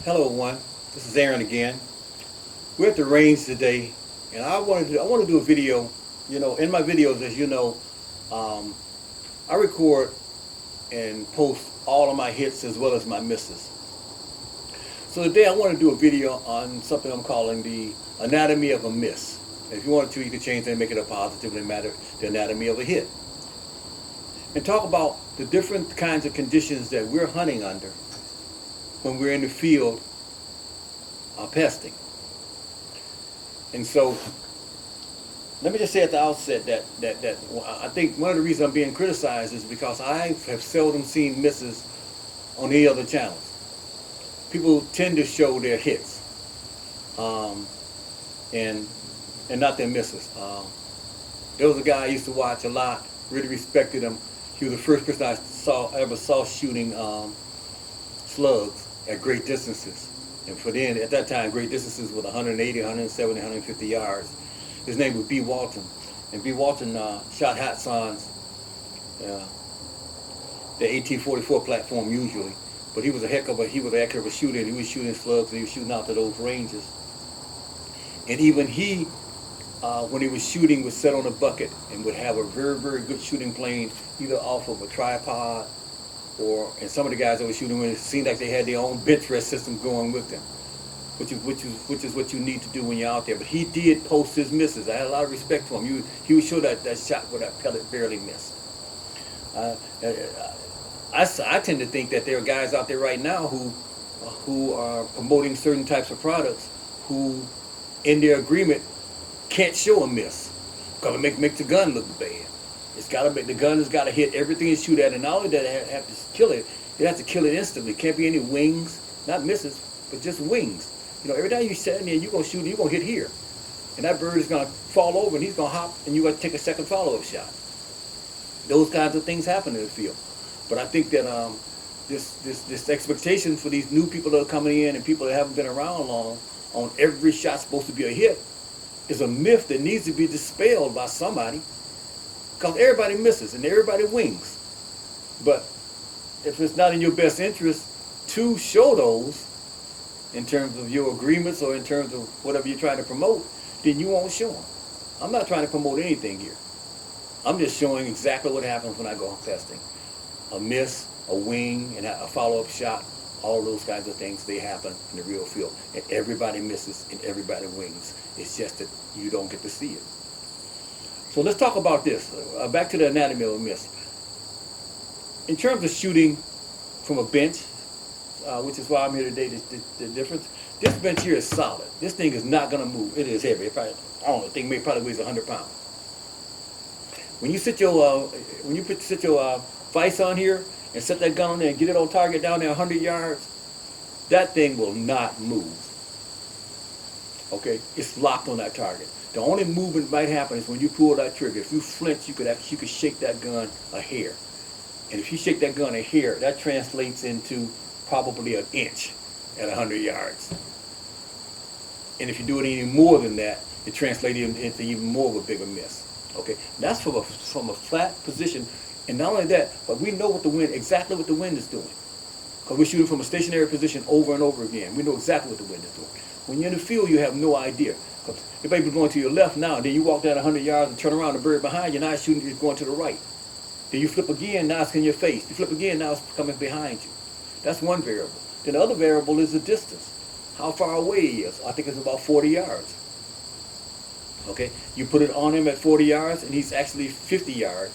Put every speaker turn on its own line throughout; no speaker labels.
Hello, everyone. This is Aaron again. We're at the range today, and I want to do a video. In my videos, as you know, um, I record and post all of my hits as well as my misses. So today, I want to do a video on something I'm calling the anatomy of a miss. If you wanted to, you could change that and make it a positive and matter the anatomy of a hit, and talk about the different kinds of conditions that we're hunting under when we're in the field pesting. And so, let me just say at the outset that I think one of the reasons I'm being criticized is because I have seldom seen misses on any other channels. People tend to show their hits, um, and not their misses. There was a guy I used to watch a lot, really respected him. He was the first person I ever saw shooting slugs at great distances. And for then, at that time, great distances with 180, 170, 150 yards. His name was B. Walton. And B. Walton shot Hatsons, the 1844 platform usually. But he was a heck of a shooter, and he was shooting slugs, and he was shooting out to those ranges. And even he, when he was shooting, would set on a bucket and would have a very, very good shooting plane, either off of a tripod, and some of the guys that were shooting with it seemed like they had their own bench rest system going with them, which is what you need to do when you're out there. But he did post his misses. I had a lot of respect for him. He would show that shot where that pellet barely missed. I tend to think that there are guys out there right now who are promoting certain types of products who, in their agreement, can't show a miss because it makes the gun look bad. The gun has got to hit everything it shoot at, and not only that it have to kill it, it has to kill it instantly. Can't be any wings, not misses, but just wings. Every time you stand there, you're gonna shoot, you're gonna hit here, and that bird is gonna fall over, and he's gonna hop, and you got to take a second follow-up shot. Those kinds of things happen in the field, but I think that this expectation for these new people that are coming in and people that haven't been around long on every shot supposed to be a hit is a myth that needs to be dispelled by somebody. Because everybody misses and everybody wings. But if it's not in your best interest to show those in terms of your agreements or in terms of whatever you're trying to promote, then you won't show them. I'm not trying to promote anything here. I'm just showing exactly what happens when I go testing. A miss, a wing, and a follow-up shot, all those kinds of things, they happen in the real field. And everybody misses and everybody wings. It's just that you don't get to see it. So let's talk about this. Back to the anatomy of a miss. In terms of shooting from a bench, which is why I'm here today, the difference. This bench here is solid. This thing is not going to move. It is heavy. I don't know. The thing probably weighs 100 pounds. When you sit your vise on here and set that gun on there and get it on target down there 100 yards, that thing will not move. Okay, it's locked on that target. The only movement that might happen is when you pull that trigger. If you flinch, you could shake that gun a hair. And if you shake that gun a hair, that translates into probably an inch at 100 yards. And if you do it any more than that, it translates into even more of a bigger miss. Okay, that's from a flat position. And not only that, but we know exactly what the wind is doing. Because we're shooting from a stationary position over and over again. We know exactly what the wind is doing. When you're in the field, you have no idea. If baby's going to your left now, then you walk down 100 yards and turn around, the bird behind you, now it's shooting, it's going to the right. Then you flip again, now it's in your face. You flip again, now it's coming behind you. That's one variable. Then the other variable is the distance. How far away he is. I think it's about 40 yards. Okay? You put it on him at 40 yards, and he's actually 50 yards.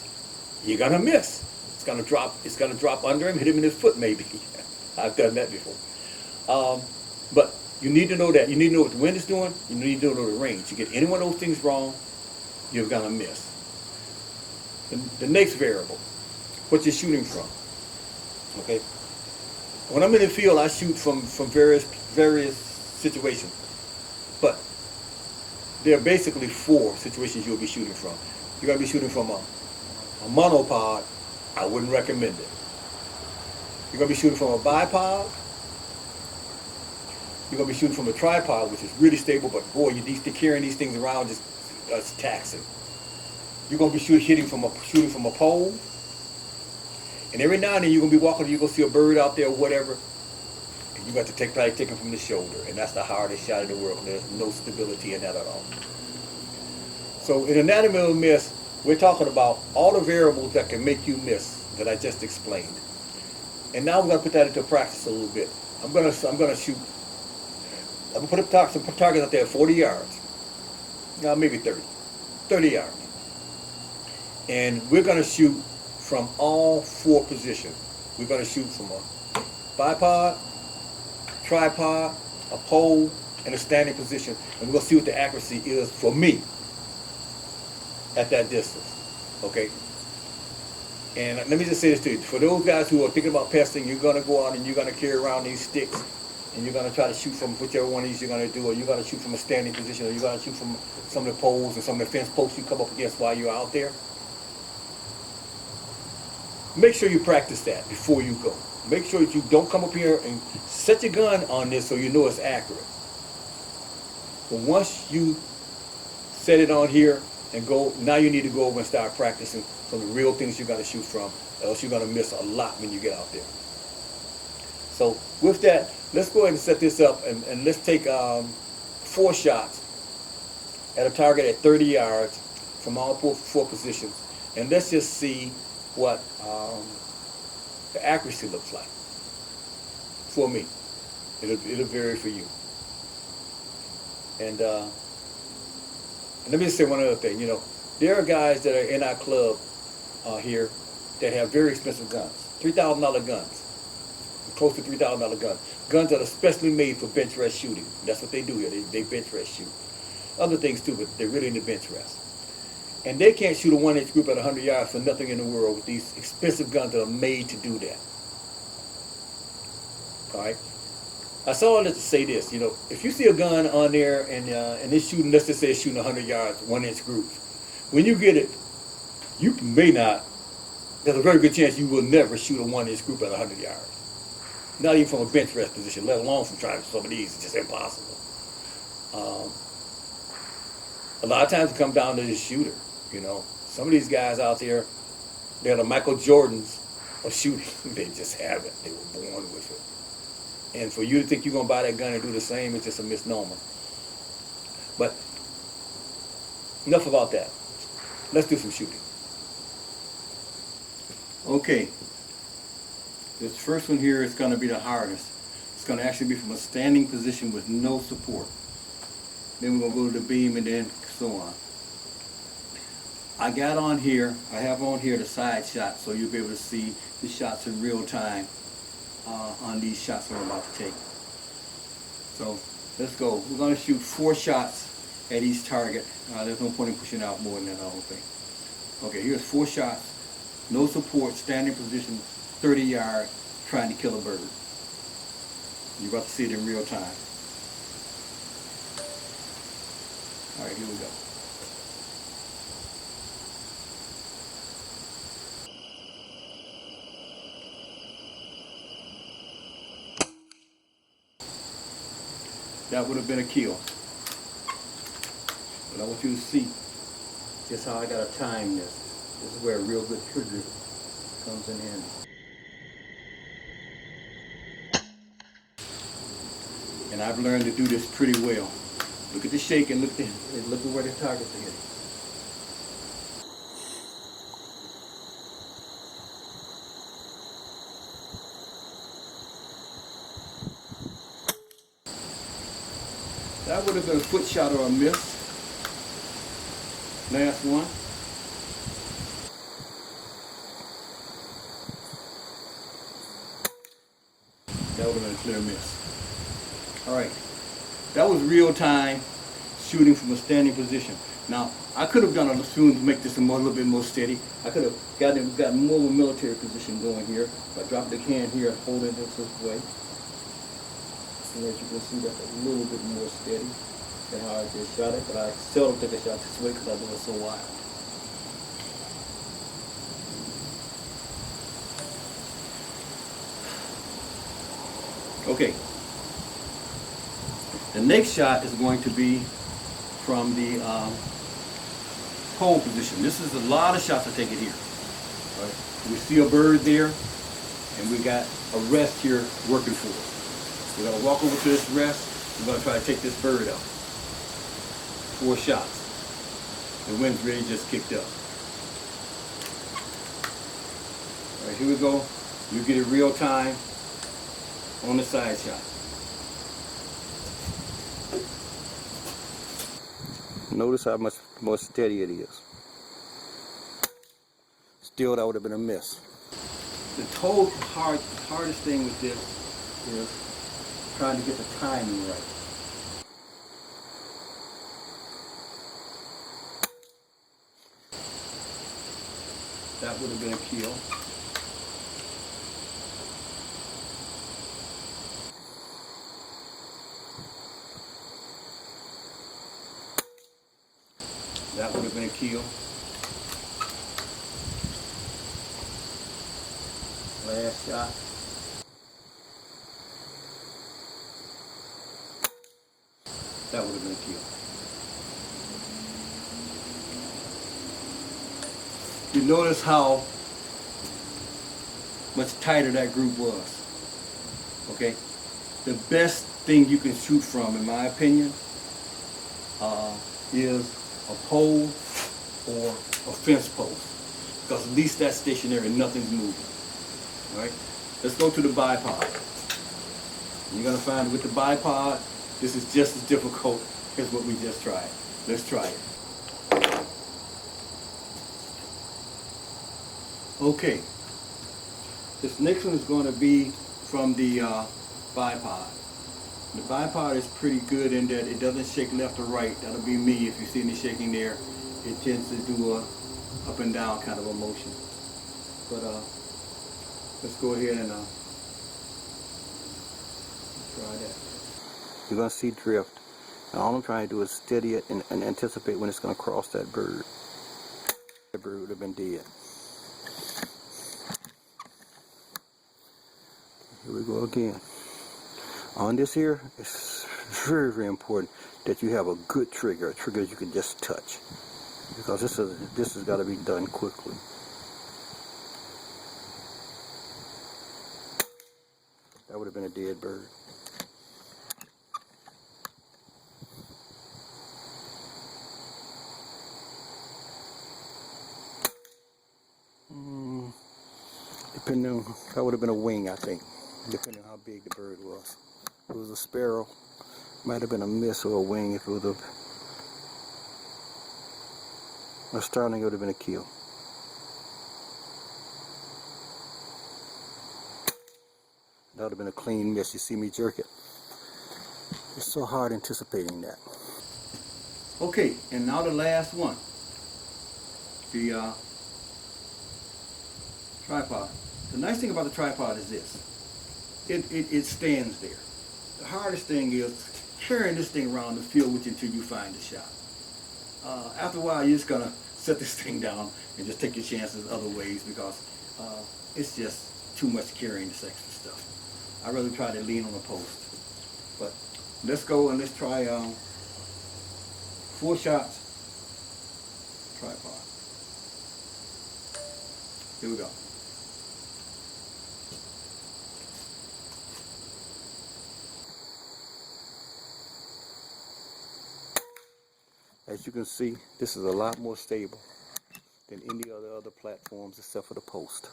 You're going to miss. It's going to drop under him, hit him in his foot maybe. I've done that before. But you need to know that. You need to know what the wind is doing. You need to know the range. You get any one of those things wrong, you're going to miss. The next variable, what you're shooting from. Okay? When I'm in the field, I shoot from various situations. But there are basically 4 situations you'll be shooting from. You're going to be shooting from a monopod. I wouldn't recommend it. You're going to be shooting from a bipod. You're going to be shooting from a tripod, which is really stable, but boy, carrying these things around it's taxing. You're going to be shooting from a pole. And every now and then you're going to be walking, you're going to see a bird out there or whatever, You got to probably take them from the shoulder, and that's the hardest shot in the world. There's no stability in that at all. So in anatomy of a miss, we're talking about all the variables that can make you miss that I just explained. And now we're going to put that into practice a little bit. I'm going to shoot. I'm going to put some targets out there at 40 yards. Now maybe 30 yards. And we're going to shoot from all four positions. We're going to shoot from a bipod, tripod, a pole, and a standing position. And we're going to see what the accuracy is for me at that distance. Okay? And let me just say this to you. For those guys who are thinking about pesting, you're going to go out and you're going to carry around these sticks, and you're going to try to shoot from whichever one of these you're going to do, or you're going to shoot from a standing position, or you're going to shoot from some of the poles and some of the fence posts you come up against while you're out there. Make sure you practice that before you go. Make sure that you don't come up here and set your gun on this so you know it's accurate. But once you set it on here and go, now you need to go over and start practicing some of the real things you got to shoot from, else you're going to miss a lot when you get out there. So with that, let's go ahead and set this up, and let's take 4 shots at a target at 30 yards from all four positions, and let's just see what the accuracy looks like for me. It'll vary for you. And let me just say one other thing. You know, there are guys that are in our club here that have very expensive guns, $3,000 guns, close to $3,000 guns. Guns that are specially made for bench rest shooting. That's what they do here. They bench rest shoot. Other things too, but they're really into bench rest. And they can't shoot a 1-inch group at 100 yards for nothing in the world with these expensive guns that are made to do that. All right. I saw it to say this. You know, if you see a gun on there and it's shooting, let's just say it's shooting 100 yards, 1-inch groups, when you get it, you may not. There's a very good chance you will never shoot a 1-inch group at 100 yards. Not even from a bench rest position, let alone from trying some of these. It's just impossible. A lot of times it comes down to the shooter. You know, some of these guys out there, they're the Michael Jordans of shooting. They just have it. They were born with it. And for you to think you're going to buy that gun and do the same, it's just a misnomer. But enough about that. Let's do some shooting. Okay. This first one here is going to be the hardest. It's going to actually be from a standing position with no support. Then we're going to go to the beam and then so on. I have on here the side shot, so you'll be able to see the shots in real time on these shots I'm about to take. So let's go. We're going to shoot 4 shots at each target. There's no point in pushing out more than that whole thing. Okay, here's 4 shots. No support, standing position, 30 yards, trying to kill a bird. You're about to see it in real time. All right, here we go. That would have been a kill. But I want you to see just how I got to time this. This is where a real good trigger comes in handy. And I've learned to do this pretty well. Look at the shake and look at where the targets are hitting. That would have been a foot shot or a miss. Last one. That would have been a clear miss. All right. That was real time shooting from a standing position. Now, I could have done a shooting to make this a little bit more steady. I could have gotten more of a military position going here. If I drop the can here and hold it this way. And as you can see, that's a little bit more steady than how I just shot it, but I seldom take a shot this way because I do it so wild. Okay. The next shot is going to be from the pole position. This is a lot of shots I take it here. Right? We see a bird there, and we got a rest here working for us. We're going to walk over to this rest. We're going to try to take this bird out. 4 shots. The wind's really just kicked up. All right, here we go. You get it real time on the side shot. Notice how much more steady it is. Still, that would have been a miss. The hardest thing with this is trying to get the timing right. That would have been a kill. That would have been a kill. Last shot. That would have been a kill. You notice how much tighter that group was. Okay? The best thing you can shoot from, in my opinion, is a pole or a fence post. Because at least that's stationary, nothing's moving. Alright? Let's go to the bipod. You're going to find with the bipod, this is just as difficult as what we just tried. Let's try it. Okay. This next one is going to be from the bipod. The bipod is pretty good in that it doesn't shake left or right. That'll be me. If you see any shaking there, it tends to do a up and down kind of a motion. But let's go ahead and try that. You're going to see drift. And all I'm trying to do is steady it and anticipate when it's going to cross that bird. That bird would have been dead. Here we go again. On this here, it's very, very important that you have a good trigger, a trigger you can just touch. Because this has got to be done quickly. That would have been a dead bird. Depending on, that would have been a wing, I think, depending on how big the bird was. If it was a sparrow, might have been a miss or a wing. If it was a starling, it would have been a kill. That would have been a clean miss. You see me jerk it. It's so hard anticipating that. Okay, and now the last one. The tripod. The nice thing about the tripod is this. It stands there. The hardest thing is carrying this thing around the field with you until you find the shot. After a while, you're just going to set this thing down and just take your chances other ways because it's just too much carrying this extra stuff. I'd rather try to lean on a post. But let's go and let's try 4 shots. Tripod. Here we go. As you can see, this is a lot more stable than any other platforms except for the post.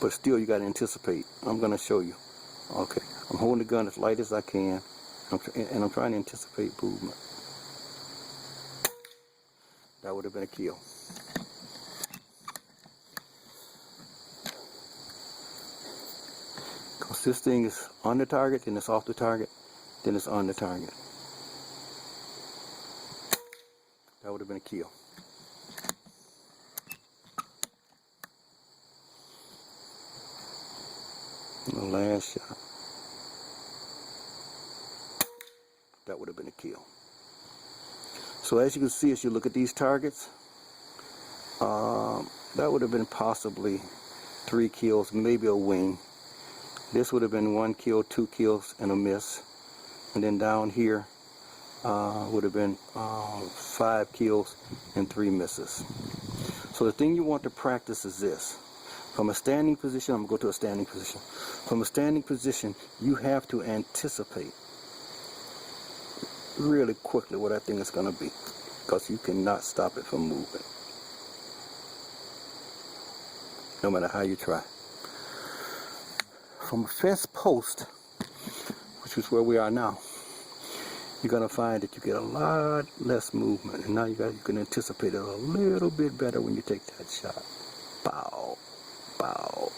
But still, you got to anticipate. I'm going to show you. Okay, I'm holding the gun as light as I can, and I'm trying to anticipate movement. That would have been a kill. Because this thing is on the target, then it's off the target, then it's on the target. That would have been a kill. And the last shot. That would have been a kill. So as you can see, as you look at these targets, that would have been possibly 3 kills, maybe a wing. This would have been 1 kill, 2 kills, and a miss. And then down here would have been 5 kills and 3 misses. So the thing you want to practice is this.
From a standing position, I'm going to go to a standing position. From a standing position, you have to anticipate really quickly what that thing is going to be, because you cannot stop it from moving, no matter how you try. From a fence post, which is where we are now, you're going to find that you get a lot less movement, and now you can anticipate it a little bit better when you take that shot. Bow, bow,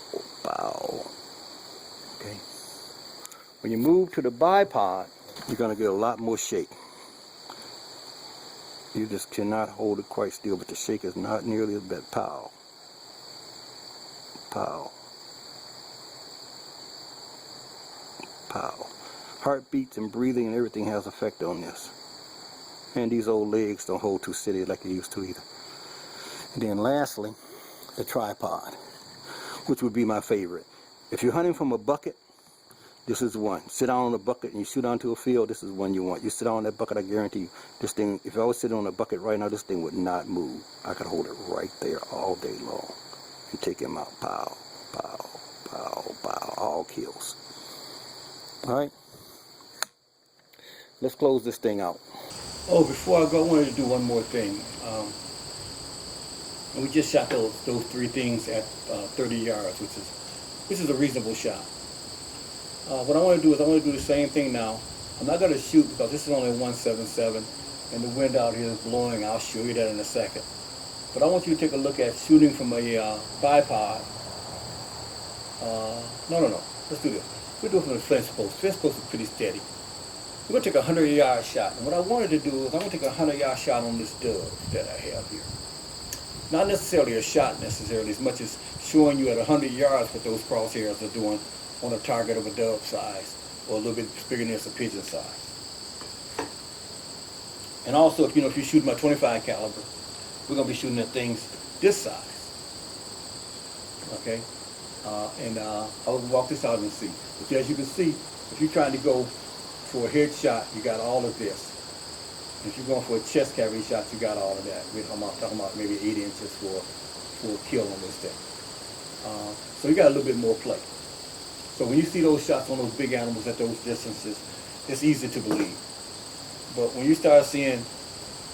bow. Okay. When you move to the bipod, you're going to get a lot more shake. You just cannot hold it quite still, but the shake is not nearly as bad. Pow, pow, pow. Heartbeats and breathing and everything has effect on this. And these old legs don't hold too steady like they used to either. And then lastly, the tripod, which would be my favorite. If you're hunting from a bucket, this is one. Sit down on a bucket and you shoot onto a field, this is one you want. You sit down on that bucket, I guarantee you, this thing, if I was sitting on a bucket right now, this thing would not move. I could hold it right there all day long and take him out. Pow, pow, pow, pow, all kills. All right? Let's close this thing out.
Oh, before I go, I wanted to do one more thing. And we just shot those three things at 30 yards, which is a reasonable shot. What I want to do is I want to do the same thing now. I'm not going to shoot because this is only 177 and the wind out here is blowing. I'll show you that in a second. But I want you to take a look at shooting from a bipod. No. Let's do this. We'll do it from the fence post. Fence post is pretty steady. We're going to take a 100-yard shot. And what I wanted to do is I'm going to take a 100-yard shot on this dove that I have here. Not necessarily a shot necessarily, as much as showing you at 100 yards what those crosshairs are doing on a target of a dove size or a little bit bigger than a pigeon size. And also, if you shoot my 25 caliber, we're going to be shooting at things this size. Okay? I'll walk this out and see. But as you can see, if you're trying to go for a headshot, you got all of this. If you're going for a chest cavity shot, you got all of that. I'm talking about maybe 8 inches for a kill on this thing. So you got a little bit more play. So when you see those shots on those big animals at those distances, it's easy to believe. But when you start seeing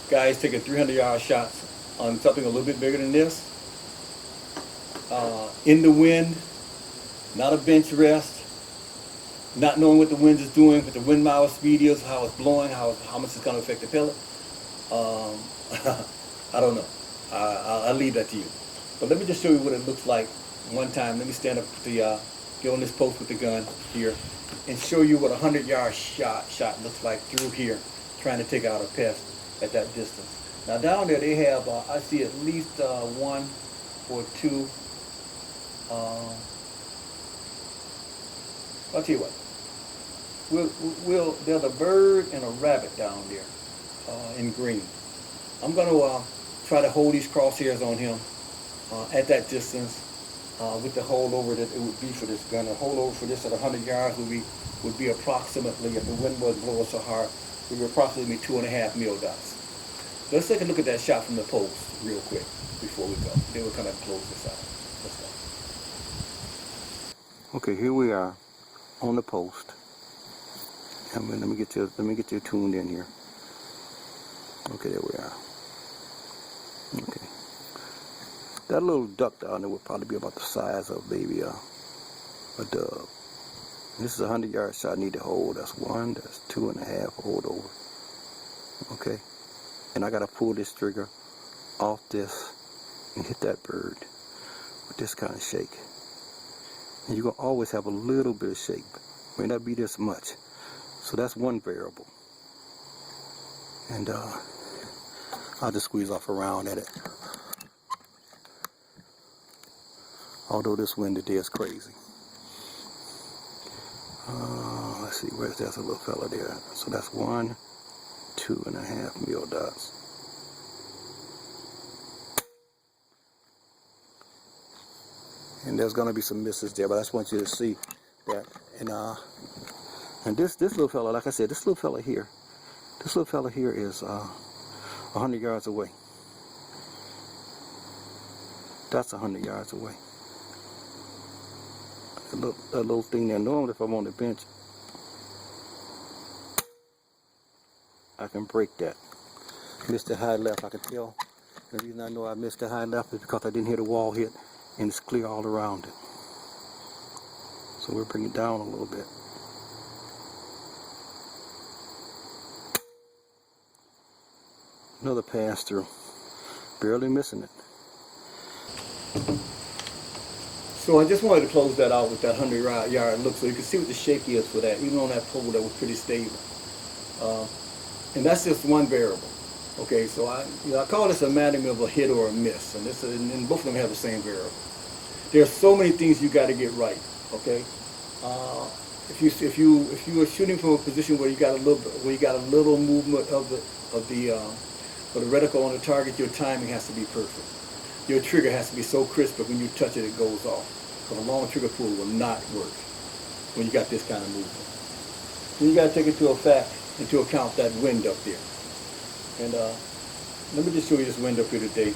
guys taking 300-yard shots on something a little bit bigger than this, in the wind, not a bench rest, not knowing what the wind is doing, what the wind mile speed is, how it's blowing, how much it's going to affect the pellet, I don't know. I'll leave that to you. But let me just show you what it looks like one time. Let me stand up with the, get on this post with the gun here and show you what a 100-yard shot looks like through here, trying to take out a pest at that distance. Now down there they have, I see at least one or two, I'll tell you what, there's a bird and a rabbit down there in green. I'm going to try to hold these crosshairs on him at that distance with the holdover that it would be for this gun. The holdover for this at 100 yards would be approximately, if the wind wasn't blowing so hard, would be approximately 2.5 mil dots. So let's take a look at that shot from the post real quick before we go. Then we'll come and close this out. Let's go.
Okay, here we are on the post. And let me get you tuned in here. Okay, there we are. Okay. That little duck down there would probably be about the size of maybe a dove. This is a 100-yard shot I need to hold. That's 1, that's 2.5, hold over. Okay. And I gotta pull this trigger off this and hit that bird with this kind of shake. And you're gonna always have a little bit of shake, but may not be this much. So that's one variable. And I'll just squeeze off around at it. Although this wind today is crazy. Let's see, where's that little fella there? So that's 1, 2.5 mil dots. And there's gonna be some misses there, but I just want you to see that. And this little fella, like I said, this little fella here is 100 yards away. That's 100 yards away. that little thing there. Normally, if I'm on the bench, I can break that. Missed the high left, I can tell. The reason I know I missed the high left is because I didn't hear the wall hit, and it's clear all around it. So we'll bring it down a little bit. Another pass through. Barely missing it.
So I just wanted to close that out with that 100-yard look so you can see what the shape is for that, even on that pole that was pretty stable. And that's just one variable. Okay, so I call this anatomy of a hit or a miss, and both of them have the same variable. There's so many things you got to get right. Okay, if you are shooting from a position where you got a little movement of the reticle on the target, your timing has to be perfect. Your trigger has to be so crisp that when you touch it, it goes off. Because a long trigger pull will not work when you got this kind of movement. Then you got to take into account that wind up there. And let me just show you this wind up here today.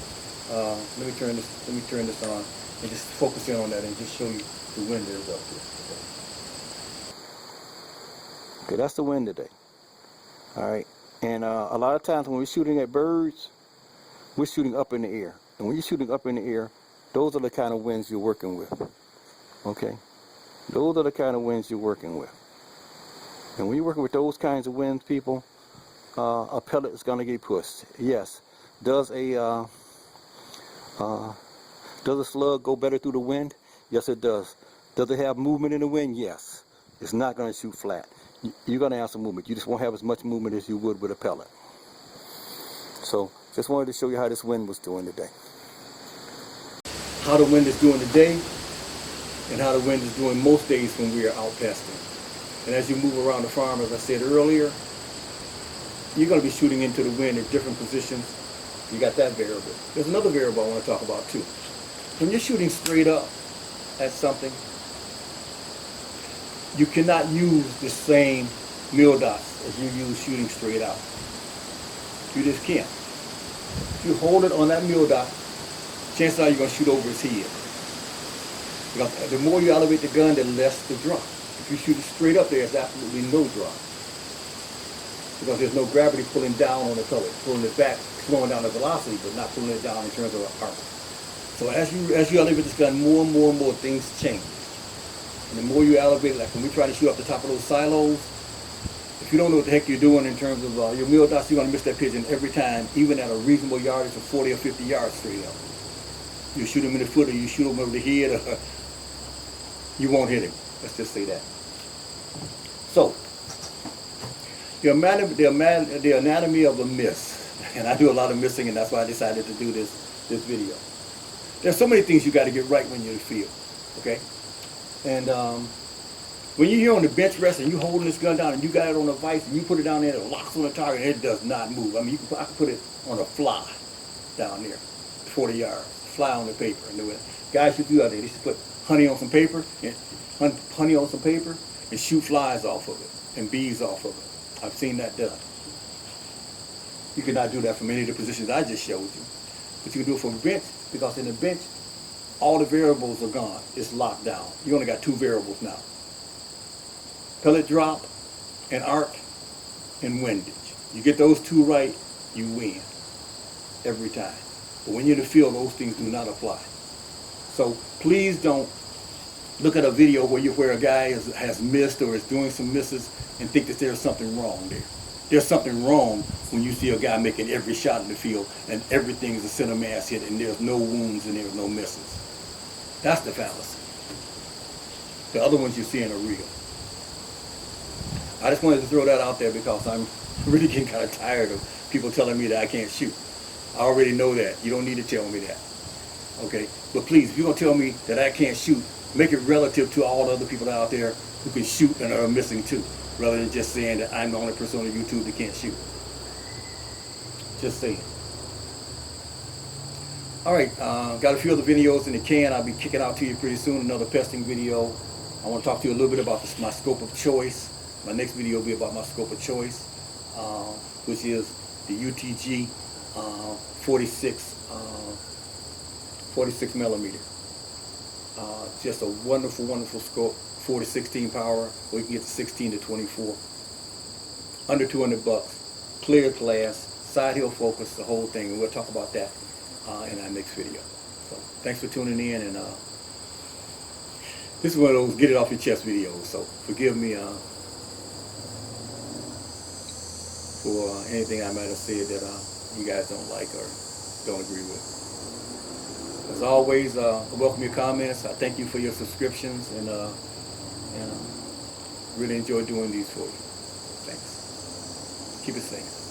Let me turn this on and just focus in on that and just show you the wind that is up there.
Okay, that's the wind today. All right, and a lot of times when we're shooting at birds, we're shooting up in the air. And when you're shooting up in the air, those are the kind of winds you're working with. Okay, those are the kind of winds you're working with. And when you're working with those kinds of winds, people, a pellet is going to get pushed. Yes. Does a slug go better through the wind? Yes, it does. Does it have movement in the wind? Yes. It's not going to shoot flat. You're going to have some movement. You just won't have as much movement as you would with a pellet. So, just wanted to show you how this wind was doing today.
How the wind is doing today, and how the wind is doing most days when we are out testing. And as you move around the farm, as I said earlier, you're going to be shooting into the wind in different positions. You got that variable. There's another variable I want to talk about too. When you're shooting straight up at something, you cannot use the same mil dots as you use shooting straight out. You just can't. If you hold it on that mil dot, chances are you're going to shoot over his head. Because the more you elevate the gun, the less the drop. If you shoot it straight up, there's absolutely no drop. Because there's no gravity pulling down on the pellet, pulling it back, slowing down the velocity, but not pulling it down in terms of arc. So as you elevate this gun more and more and more, things change. And the more you elevate it, like when we try to shoot up the top of those silos, if you don't know what the heck you're doing in terms of your mil dots, you're going to miss that pigeon every time, even at a reasonable yardage of 40 or 50 yards straight up. You shoot him in the foot, or you shoot him over the head, or you won't hit him. Let's just say that. So, the anatomy of a miss, and I do a lot of missing, and that's why I decided to do this video. There's so many things you got to get right when you're in the field, okay? And when you're here on the bench rest and you holding this gun down and you got it on a vise and you put it down there and it locks on the target and it does not move. I mean, I can put it on a fly down there, 40 yards, fly on the paper and do it. Guys should do that. They should put honey on some paper and shoot flies off of it and bees off of it. I've seen that done. You cannot do that from any of the positions I just showed you. But you can do it from a bench, because in the bench, all the variables are gone. It's locked down. You only got two variables now. Pellet drop and arc and windage. You get those two right, you win every time. But when you're in the field, those things do not apply. So please don't look at a video where a guy has missed or is doing some misses and think that there's something wrong there. There's something wrong when you see a guy making every shot in the field and everything is a center mass hit and there's no wounds and there's no misses. That's the fallacy. The other ones you're seeing are real. I just wanted to throw that out there because I'm really getting kind of tired of people telling me that I can't shoot. I already know that. You don't need to tell me that. Okay? But please, if you're going to tell me that I can't shoot, make it relative to all the other people out there who can shoot and are missing too, rather than just saying that I'm the only person on YouTube that can't shoot. Just saying. All right, got a few other videos in the can. I'll be kicking out to you pretty soon, another pesting video. I want to talk to you a little bit about my scope of choice. My next video will be about my scope of choice, which is the UTG 46 millimeter. Just a wonderful, wonderful scope. 4 to 16 power, or you can get 16 to 24. Under 200 bucks. Clear glass, side hill focus, the whole thing. And we'll talk about that in our next video. So thanks for tuning in. And this is one of those get it off your chest videos. So forgive me for anything I might have said that you guys don't like or don't agree with. As always, I welcome your comments. I thank you for your subscriptions, and really enjoy doing these for you. Thanks. Keep it safe.